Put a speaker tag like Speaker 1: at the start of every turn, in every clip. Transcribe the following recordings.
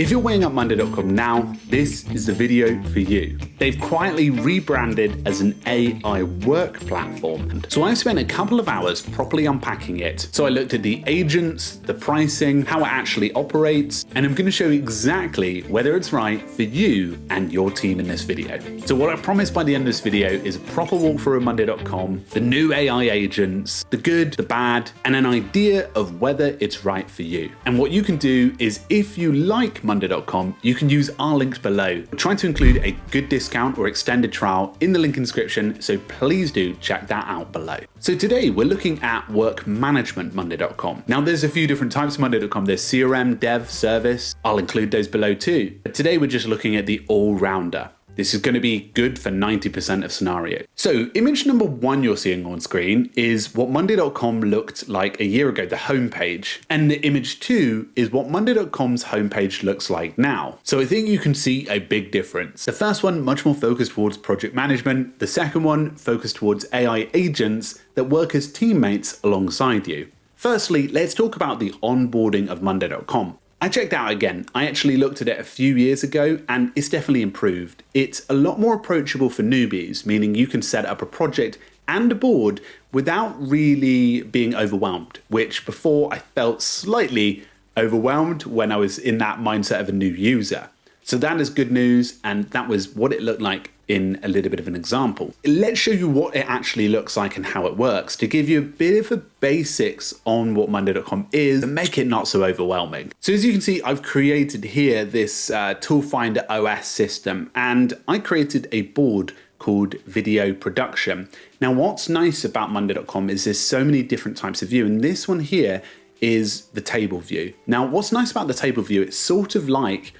Speaker 1: If you're weighing up Monday.com now, this is the video for you. They've quietly rebranded as an AI work platform. So I've spent a couple of hours properly unpacking it. So I looked at the agents, the pricing, how it actually operates, and I'm going to show you exactly whether it's right for you and your team in this video. So what I promised by the end of this video is a proper walkthrough of Monday.com, the new AI agents, the good, the bad, and an idea of whether it's right for you. And what you can do is, if you like Monday.com, you can use our links below. We're trying to include a good discount or extended trial in the link in the description, so please do check that out below. So today we're looking at work management Monday.com. Now there's a few different types of Monday.com. There's CRM, dev, service. I'll include those below too. But today we're just looking at the all-rounder. This is going to be good for 90% of scenarios. So image number one you're seeing on screen is what Monday.com looked like a year ago, the homepage. And the image two is what Monday.com's homepage looks like now. So I think you can see a big difference. The first one, much more focused towards project management. The second one, focused towards AI agents that work as teammates alongside you. Firstly, let's talk about the onboarding of Monday.com. I checked out again. I actually looked at it a few years ago and it's definitely improved. It's a lot more approachable for newbies, meaning you can set up a project and a board without really being overwhelmed, which before I felt slightly overwhelmed when I was in that mindset of a new user. So that is good news, and that was what it looked like in a little bit of an example. Let's show you what it actually looks like and how it works to give you a bit of a basics on what Monday.com is and make it not so overwhelming. So as you can see, I've created here this Tool Finder OS system, and I created a board called video production. Now what's nice about Monday.com is there's so many different types of view, and this one here is the table view. Now what's nice about the table view, it's sort of like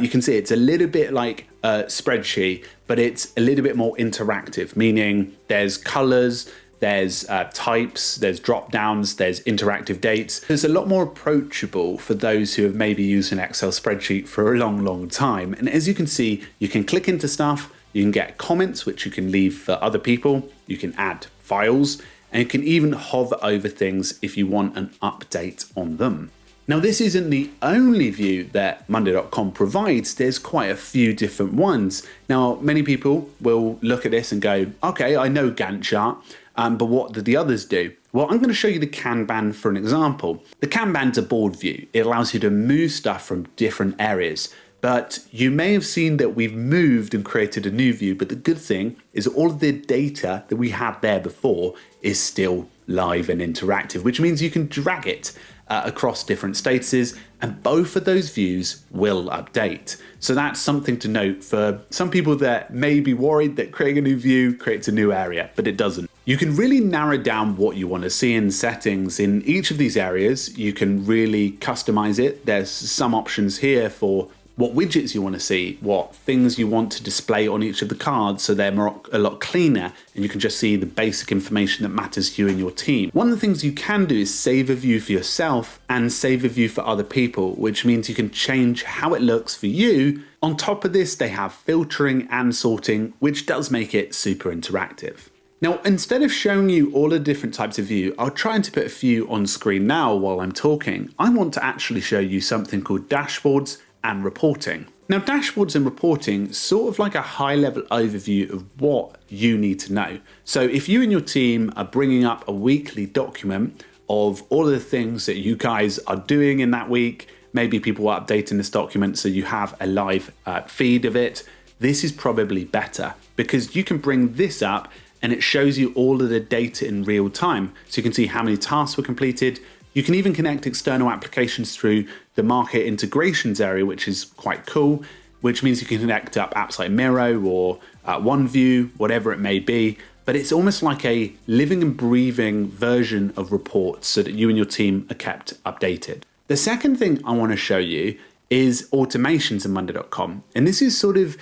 Speaker 1: you can see it's a little bit like a spreadsheet, but it's a little bit more interactive, meaning there's colors, there's types, there's drop downs, there's interactive dates. There's a lot more approachable for those who have maybe used an Excel spreadsheet for a long time. And as you can see, you can click into stuff, you can get comments, which you can leave for other people, you can add files, and you can even hover over things if you want an update on them. Now this isn't the only view that Monday.com provides, there's quite a few different ones. Now many people will look at this and go, okay, I know Gantt chart, but what do the others do? Well, I'm going to show you the Kanban for an example. The Kanban's a board view. It allows you to move stuff from different areas. But you may have seen that we've moved and created a new view, but the good thing is all of the data that we had there before is still live and interactive, which means you can drag it across different statuses, and both of those views will update. So that's something to note for some people that may be worried that creating a new view creates a new area, but it doesn't. You can really narrow down what you want to see in settings in each of these areas. You can really customize it. There's some options here for what widgets you want to see, what things you want to display on each of the cards so they're a lot cleaner and you can just see the basic information that matters to you and your team. One of the things you can do is save a view for yourself and save a view for other people, which means you can change how it looks for you. On top of this, they have filtering and sorting, which does make it super interactive. Now, instead of showing you all the different types of view, I'll try to put a few on screen now while I'm talking. I want to actually show you something called dashboards and reporting. Now, dashboards and reporting sort of like a high-level overview of what you need to know. So if you and your team are bringing up a weekly document of all of the things that you guys are doing in that week, maybe people are updating this document so you have a live feed of it, this is probably better because you can bring this up and it shows you all of the data in real time. So you can see how many tasks were completed. You can even connect external applications through the market integrations area, which is quite cool, which means you can connect up apps like Miro or OneView, whatever it may be. But it's almost like a living and breathing version of reports so that you and your team are kept updated. The second thing I want to show you is automations in Monday.com. And this is sort of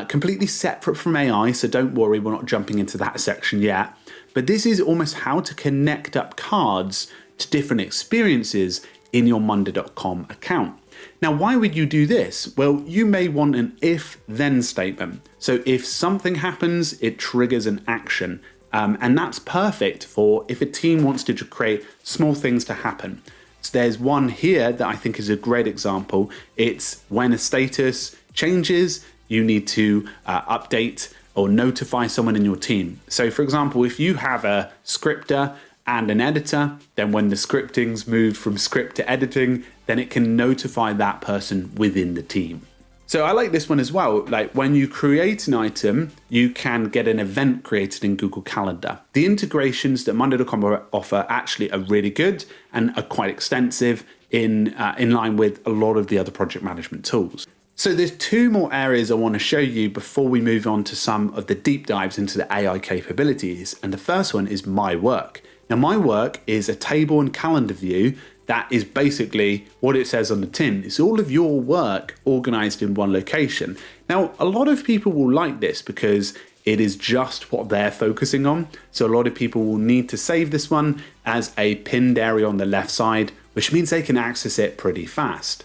Speaker 1: completely separate from AI, so don't worry, we're not jumping into that section yet. But this is almost how to connect up cards to different experiences in your Monday.com account. Now, why would you do this? Well, you may want an if-then statement. So if something happens, it triggers an action. And that's perfect for if a team wants to create small things to happen. So there's one here that I think is a great example. It's when a status changes, you need to update or notify someone in your team. So for example, if you have a scripter and an editor, then when the scripting's moved from script to editing, then it can notify that person within the team. So I like this one as well. Like when you create an item, you can get an event created in Google Calendar. The integrations that Monday.com offer actually are really good and are quite extensive in line with a lot of the other project management tools. So there's two more areas I want to show you before we move on to some of the deep dives into the AI capabilities. And the first one is My Work. Now, My Work is a table and calendar view that is basically what it says on the tin. It's all of your work organized in one location. Now, a lot of people will like this because it is just what they're focusing on. So a lot of people will need to save this one as a pinned area on the left side, which means they can access it pretty fast.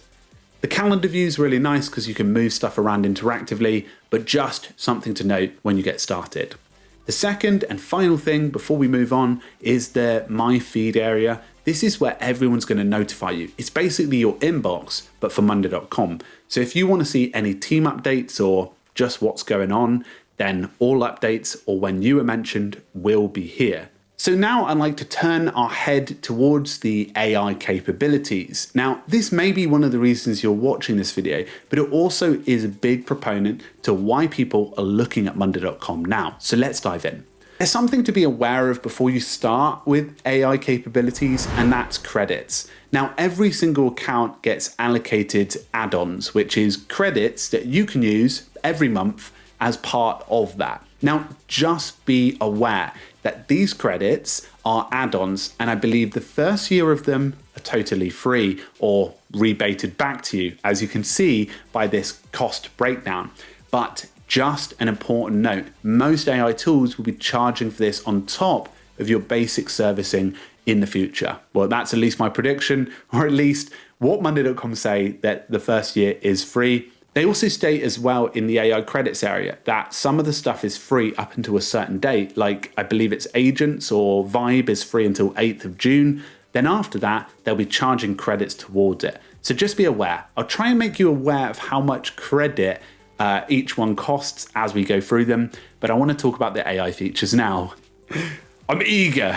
Speaker 1: The calendar view is really nice because you can move stuff around interactively, but just something to note when you get started. The second and final thing before we move on is the My Feed area. This is where everyone's going to notify you. It's basically your inbox, but for Monday.com. So if you want to see any team updates or just what's going on, then all updates or when you are mentioned will be here. So now I'd like to turn our head towards the AI capabilities. Now, this may be one of the reasons you're watching this video, but it also is a big proponent to why people are looking at Monday.com now. So let's dive in. There's something to be aware of before you start with AI capabilities, and that's credits. Now, every single account gets allocated add-ons, which is credits that you can use every month as part of that. Now, just be aware that these credits are add-ons, and I believe the first year of them are totally free or rebated back to you, as you can see by this cost breakdown. But just an important note, most AI tools will be charging for this on top of your basic servicing in the future. Well, that's at least my prediction, or at least what Monday.com say that the first year is free. They also state as well in the AI credits area that some of the stuff is free up until a certain date, like I believe it's agents or Vibe is free until 8th of June. Then after that, they'll be charging credits towards it. So just be aware. I'll try and make you aware of how much credit each one costs as we go through them, but I want to talk about the AI features now. I'm eager.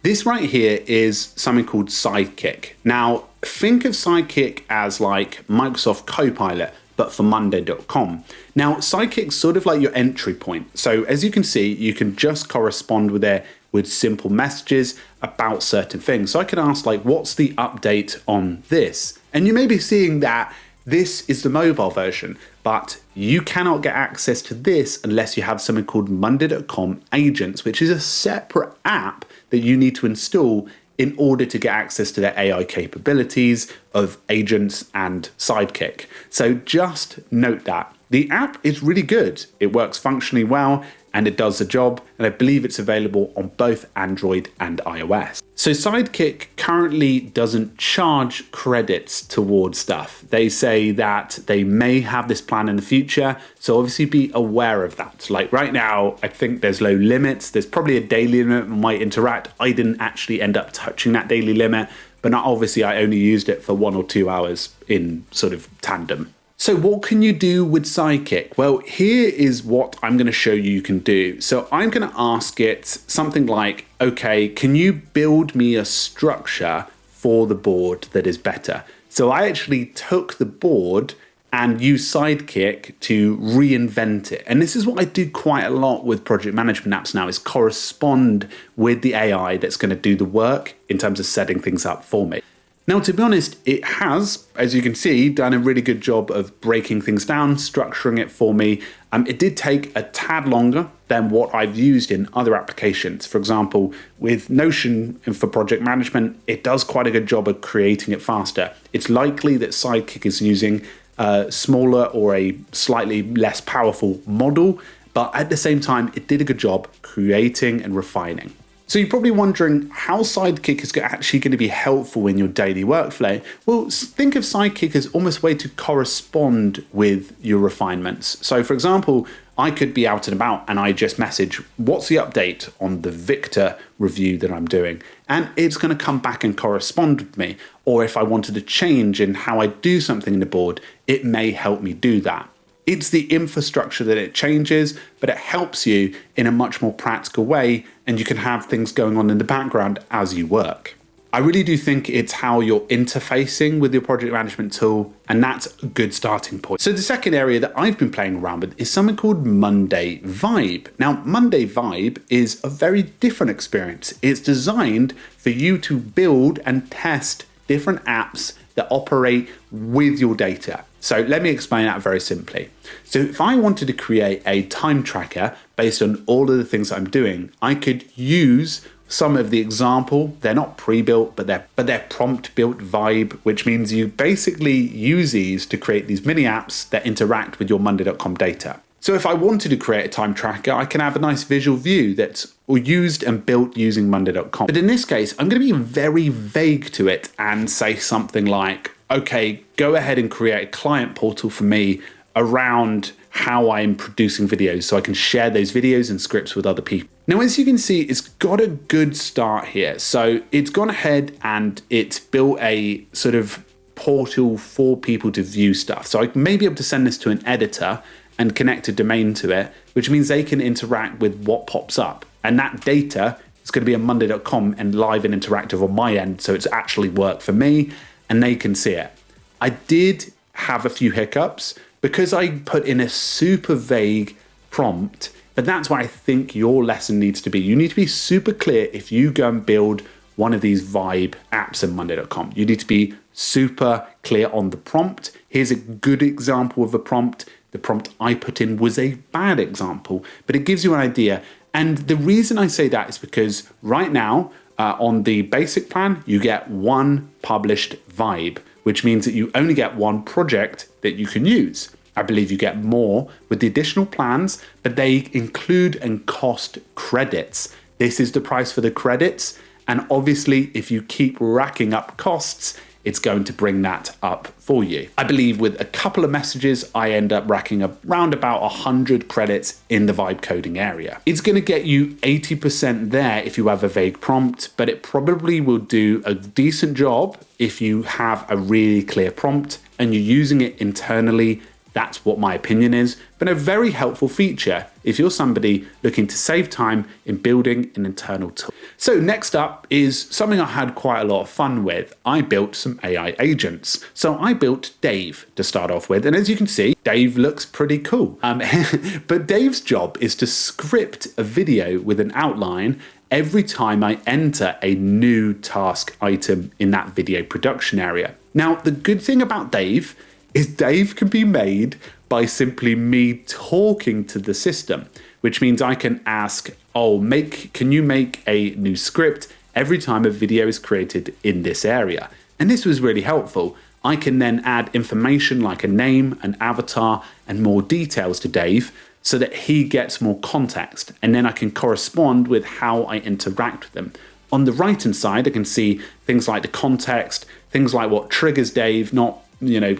Speaker 1: This right here is something called Sidekick. Now, think of Sidekick as like Microsoft Copilot, but for Monday.com. Now, Sidekick's sort of like your entry point. So as you can see, you can just correspond with it with simple messages about certain things. So I could ask like, what's the update on this? And you may be seeing that this is the mobile version, but you cannot get access to this unless you have something called Monday.com Agents, which is a separate app that you need to install in order to get access to the AI capabilities of Agents and Sidekick. So just note that. The app is really good. It works functionally well and it does the job, and I believe it's available on both Android and iOS. So Sidekick currently doesn't charge credits towards stuff. They say that they may have this plan in the future, so obviously be aware of that. Like right now, I think there's low limits. There's probably a daily limit on my Interact. I didn't actually end up touching that daily limit, but obviously I only used it for 1 or 2 hours in sort of tandem. So what can you do with Sidekick? Well, here is what I'm going to show you can do. So I'm going to ask it something like, okay, can you build me a structure for the board that is better? So I actually took the board and used Sidekick to reinvent it. And this is what I do quite a lot with project management apps now, is correspond with the AI that's going to do the work in terms of setting things up for me. Now, to be honest, it has, as you can see, done a really good job of breaking things down, structuring it for me. It did take a tad longer than what I've used in other applications. For example, with Notion for project management, it does quite a good job of creating it faster. It's likely that Sidekick is using a smaller or a slightly less powerful model, but at the same time, it did a good job creating and refining. So you're probably wondering how Sidekick is actually going to be helpful in your daily workflow. Well, think of Sidekick as almost a way to correspond with your refinements. So for example, I could be out and about and I just message, what's the update on the Victor review that I'm doing? And it's going to come back and correspond with me. Or if I wanted to change in how I do something in the board, it may help me do that. It's the infrastructure that it changes, but it helps you in a much more practical way, and you can have things going on in the background as you work. I really do think it's how you're interfacing with your project management tool, and that's a good starting point. So the second area that I've been playing around with is something called Monday Vibe. Now, Monday Vibe is a very different experience. It's designed for you to build and test different apps that operate with your data. So let me explain that very simply. So if I wanted to create a time tracker based on all of the things I'm doing, I could use some of the example. They're not pre-built, but they're prompt-built Vibe, which means you basically use these to create these mini apps that interact with your Monday.com data. So if I wanted to create a time tracker, I can have a nice visual view that's used and built using Monday.com. But in this case, I'm going to be very vague to it and say something like, okay, go ahead and create a client portal for me around how I'm producing videos so I can share those videos and scripts with other people. Now, as you can see, it's got a good start here. So it's gone ahead and it's built a sort of portal for people to view stuff. So I may be able to send this to an editor and connect a domain to it, which means they can interact with what pops up. And that data is going to be on Monday.com and live and interactive on my end. So it's actually work for me and they can see it. I did have a few hiccups because I put in a super vague prompt, but that's what I think your lesson needs to be. You need to be super clear if you go and build one of these Vibe apps in Monday.com. You need to be super clear on the prompt. Here's a good example of a prompt. The prompt I put in was a bad example, but it gives you an idea. And the reason I say that is because right now, on the basic plan, you get one published Vibe, which means that you only get one project that you can use. I believe you get more with the additional plans, but they include and cost credits. This is the price for the credits. And obviously, if you keep racking up costs, it's going to bring that up for you. I believe with a couple of messages, I end up racking up around about 100 credits in the Vibe coding area. It's going to get you 80% there if you have a vague prompt, but it probably will do a decent job if you have a really clear prompt and you're using it internally. That's what my opinion is, but a very helpful feature if you're somebody looking to save time in building an internal tool. So next up is something I had quite a lot of fun with. I built some AI agents. So I built Dave to start off with, and as you can see, Dave looks pretty cool. But Dave's job is to script a video with an outline every time I enter a new task item in that video production area. Now, the good thing about Dave is Dave can be made by simply me talking to the system, which means I can ask, can you make a new script every time a video is created in this area? And this was really helpful. I can then add information like a name, an avatar, and more details to Dave so that he gets more context. And then I can correspond with how I interact with them. On the right-hand side, I can see things like the context, things like what triggers Dave, not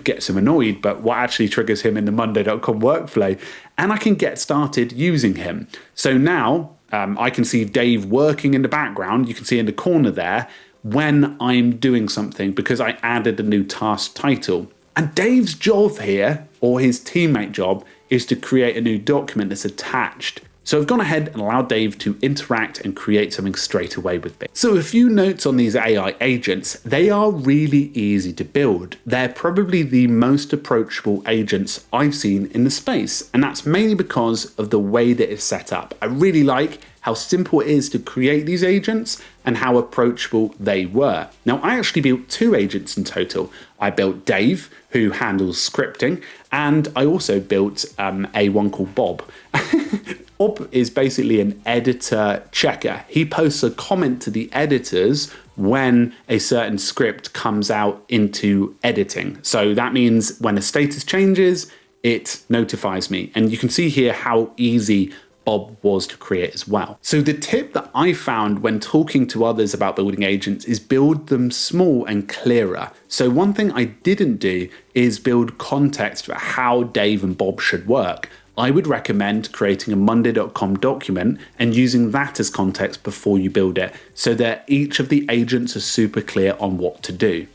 Speaker 1: gets him annoyed, but what actually triggers him in the Monday.com workflow. And I can get started using him. So now I can see Dave working in the background. You can see in the corner there when I'm doing something because I added a new task title. And Dave's job here, or his teammate job, is to create a new document that's attached. So I've gone ahead and allowed Dave to interact and create something straight away with me. So a few notes on these AI agents. They are really easy to build. They're probably the most approachable agents I've seen in the space. And that's mainly because of the way that it's set up. I really like how simple it is to create these agents and how approachable they were. Now, I actually built 2 agents in total. I built Dave, who handles scripting, and I also built a one called Bob. Bob is basically an editor checker. He posts a comment to the editors when a certain script comes out into editing. So that means when a status changes, it notifies me. And you can see here how easy Bob was to create as well. So the tip that I found when talking to others about building agents is build them small and clearer. So one thing I didn't do is build context for how Dave and Bob should work. I would recommend creating a monday.com document and using that as context before you build it, so that each of the agents are super clear on what to do.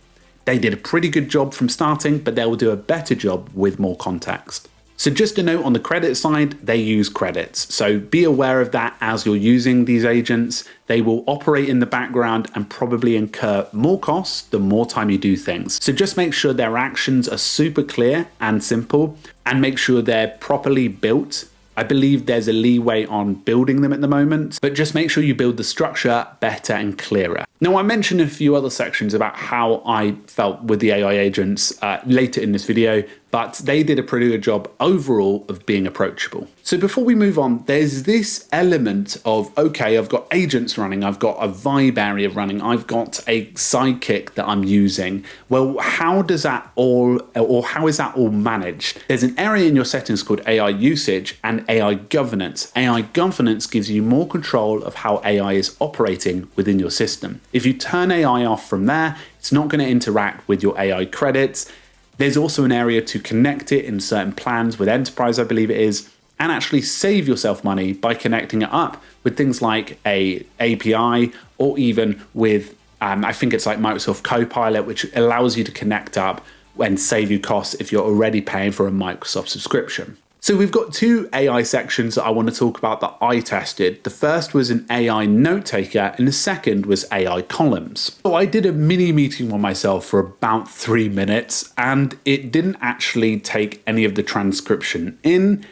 Speaker 1: They did a pretty good job from starting, but they will do a better job with more context. So just a note on the credit side, they use credits. So be aware of that as you're using these agents. They will operate in the background and probably incur more costs the more time you do things. So just make sure their actions are super clear and simple, and make sure they're properly built. I believe there's a leeway on building them at the moment, but just make sure you build the structure better and clearer. Now, I mentioned a few other sections about how I felt with the AI agents later in this video, but they did a pretty good job overall of being approachable. So before we move on, there's this element of, okay, I've got agents running, I've got a vibe area running, I've got a Sidekick that I'm using. Well, how does that all, or how is that all managed? There's an area in your settings called AI usage and AI governance. AI governance gives you more control of how AI is operating within your system. If you turn AI off from there, it's not going to interact with your AI credits. There's also an area to connect it in certain plans with Enterprise, I believe it is, and actually save yourself money by connecting it up with things like a API, or even with, I think it's like Microsoft Copilot, which allows you to connect up and save you costs if you're already paying for a Microsoft subscription. So we've got two AI sections that I want to talk about that I tested. The first was an AI note taker and the second was AI columns. So I did a mini meeting with myself for about 3 minutes, and it didn't actually take any of the transcription in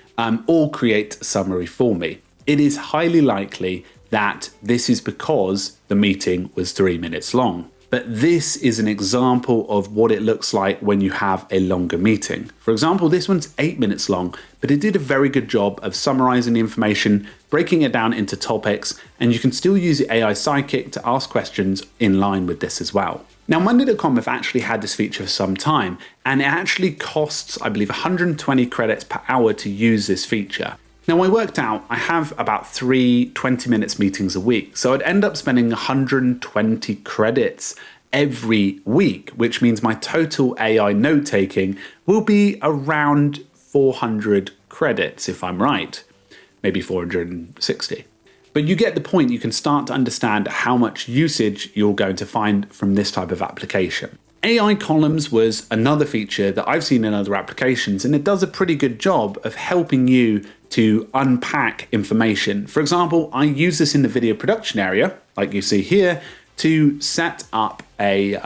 Speaker 1: or create a summary for me. It is highly likely that this is because the meeting was 3 minutes long. But this is an example of what it looks like when you have a longer meeting. For example, this one's 8 minutes long, but it did a very good job of summarizing the information, breaking it down into topics, and you can still use the AI Sidekick to ask questions in line with this as well. Now, monday.com have actually had this feature for some time, and it actually costs, I believe, 120 credits per hour to use this feature. Now, I worked out I have about 3 20-minute meetings a week, so I'd end up spending 120 credits every week, which means my total AI note taking will be around 400 credits, if I'm right, maybe 460. But you get the point. You can start to understand how much usage you're going to find from this type of application. AI columns was another feature that I've seen in other applications, and it does a pretty good job of helping you to unpack information. For example, I use this in the video production area, like you see here, to set up a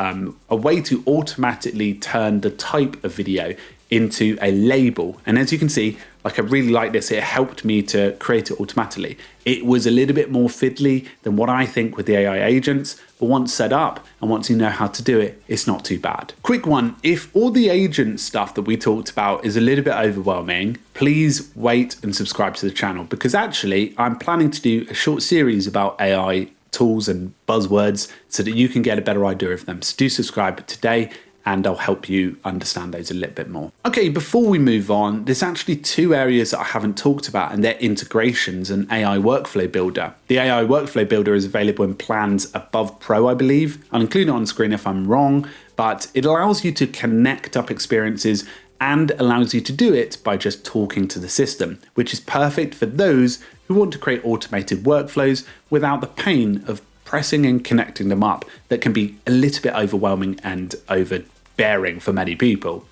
Speaker 1: way to automatically turn the type of video into a label. And as you can see, like I really like this, it helped me to create it automatically. It was a little bit more fiddly than what I think with the AI agents, but once set up and once you know how to do it, it's not too bad. Quick one, if all the agent stuff that we talked about is a little bit overwhelming, please wait and subscribe to the channel, because actually I'm planning to do a short series about AI tools and buzzwords so that you can get a better idea of them. So do subscribe today, and I'll help you understand those a little bit more. Okay, before we move on, there's actually two areas that I haven't talked about, and they're integrations and AI Workflow Builder. The AI Workflow Builder is available in plans above Pro, I believe. I'll include it on screen if I'm wrong, but it allows you to connect up experiences and allows you to do it by just talking to the system, which is perfect for those who want to create automated workflows without the pain of pressing and connecting them up that can be a little bit overwhelming and overbearing for many people.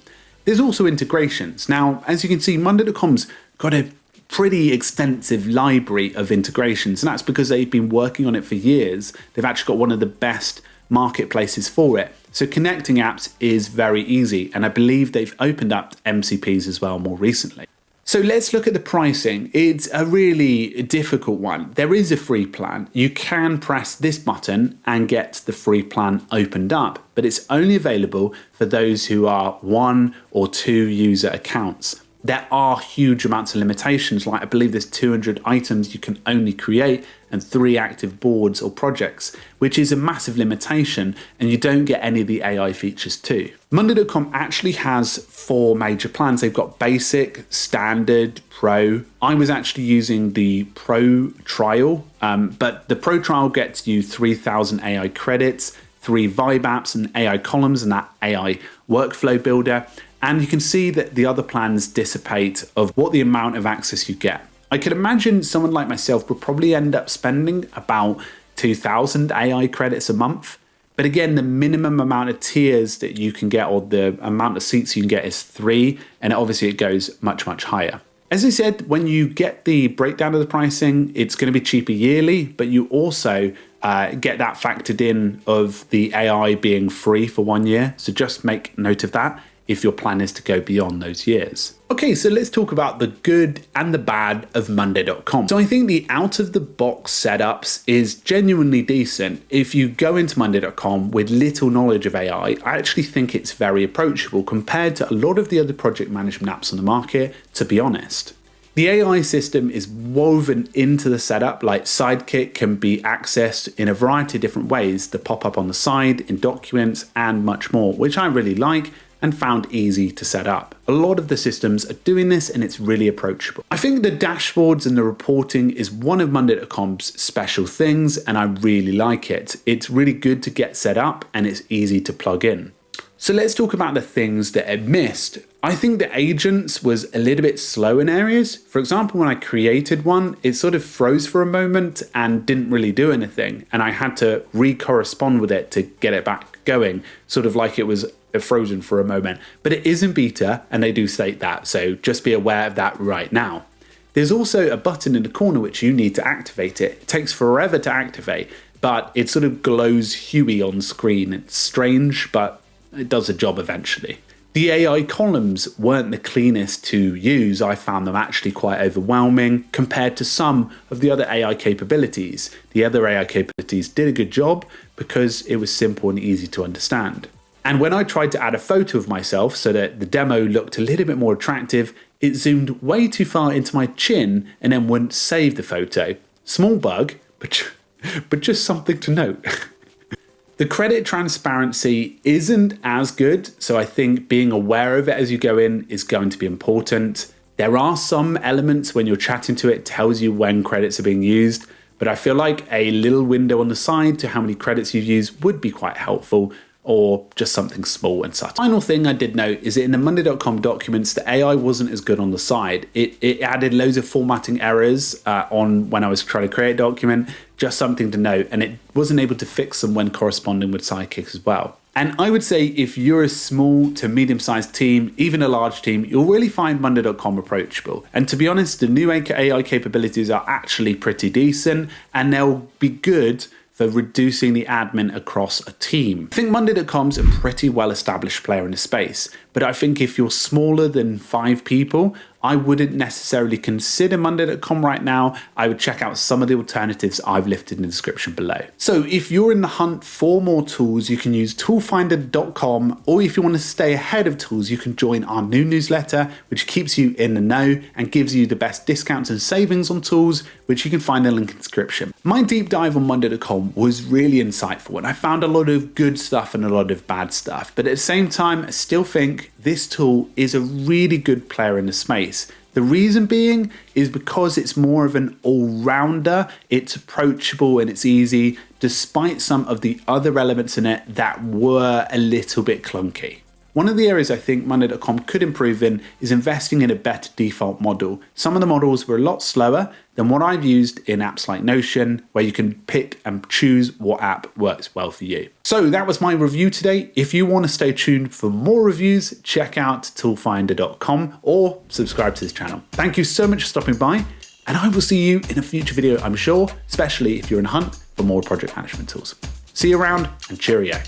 Speaker 1: There's also integrations. Now, as you can see, monday.com's got a pretty extensive library of integrations, and that's because they've been working on it for years. They've actually got one of the best marketplaces for it. So connecting apps is very easy, and I believe they've opened up MCPs as well more recently. So let's look at the pricing. It's a really difficult one. There is a free plan. You can press this button and get the free plan opened up, but it's only available for those who are 1 or 2 user accounts. there are huge amounts of limitations. Like I believe there's 200 items you can only create and 3 active boards or projects, which is a massive limitation, and you don't get any of the AI features too. Monday.com actually has 4 major plans. They've got basic, standard, pro. I was actually using the pro trial, but the pro trial gets you 3,000 AI credits, 3 vibe apps and AI columns and that AI workflow builder. And you can see that the other plans dissipate of what the amount of access you get. I could imagine someone like myself would probably end up spending about 2,000 AI credits a month. But again, the minimum amount of tiers that you can get, or the amount of seats you can get, is 3. And obviously it goes much, much higher. As I said, when you get the breakdown of the pricing, it's going to be cheaper yearly, but you also get that factored in of the AI being free for 1 year. So just make note of that if your plan is to go beyond those years. Okay, so let's talk about the good and the bad of Monday.com. So I think the out-of-the-box setups is genuinely decent. If you go into Monday.com with little knowledge of AI, I actually think it's very approachable compared to a lot of the other project management apps on the market, to be honest. The AI system is woven into the setup, like Sidekick can be accessed in a variety of different ways to pop up on the side, in documents, and much more, which I really like and found easy to set up. A lot of the systems are doing this and it's really approachable. I think the dashboards and the reporting is one of Monday.com's special things and I really like it. It's really good to get set up and it's easy to plug in. So let's talk about the things that it missed. I think the agents was a little bit slow in areas. For example, when I created one, it sort of froze for a moment and didn't really do anything. And I had to re-correspond with it to get it back going, sort of like it was frozen for a moment. But it is in beta and they do state that. So just be aware of that right now. There's also a button in the corner which you need to activate it. It takes forever to activate, but it sort of glows huey on screen. It's strange, but it does the job eventually. The AI columns weren't the cleanest to use. I found them actually quite overwhelming compared to some of the other AI capabilities. The other AI capabilities did a good job because it was simple and easy to understand. And when I tried to add a photo of myself so that the demo looked a little bit more attractive, it zoomed way too far into my chin and then wouldn't save the photo. Small bug, but just something to note. The credit transparency isn't as good, so I think being aware of it as you go in is going to be important. There are some elements when you're chatting to it, tells you when credits are being used, but I feel like a little window on the side to how many credits you've used would be quite helpful, or just something small and subtle. Final thing I did note is that in the Monday.com documents, the AI wasn't as good on the side. It added loads of formatting errors on when I was trying to create a document, just something to note, and it wasn't able to fix them when corresponding with Sidekick as well. And I would say if you're a small to medium-sized team, even a large team, you'll really find Monday.com approachable. And to be honest, the new AI capabilities are actually pretty decent, and they'll be good for reducing the admin across a team. I think Monday.com's a pretty well-established player in the space, but I think if you're smaller than 5 people, I wouldn't necessarily consider Monday.com right now. I would check out some of the alternatives I've listed in the description below. So if you're in the hunt for more tools, you can use toolfinder.com, or if you want to stay ahead of tools, you can join our new newsletter, which keeps you in the know and gives you the best discounts and savings on tools, which you can find in the link in the description. My deep dive on Monday.com was really insightful, and I found a lot of good stuff and a lot of bad stuff. But at the same time, I still think this tool is a really good player in the space. The reason being is because it's more of an all-rounder, it's approachable and it's easy, despite some of the other elements in it that were a little bit clunky. One of the areas I think Monday.com could improve in is investing in a better default model. Some of the models were a lot slower than what I've used in apps like Notion, where you can pick and choose what app works well for you. So that was my review today. If you want to stay tuned for more reviews, check out toolfinder.com or subscribe to this channel. Thank you so much for stopping by, and I will see you in a future video, I'm sure, especially if you're in a hunt for more project management tools. See you around, and cheerio.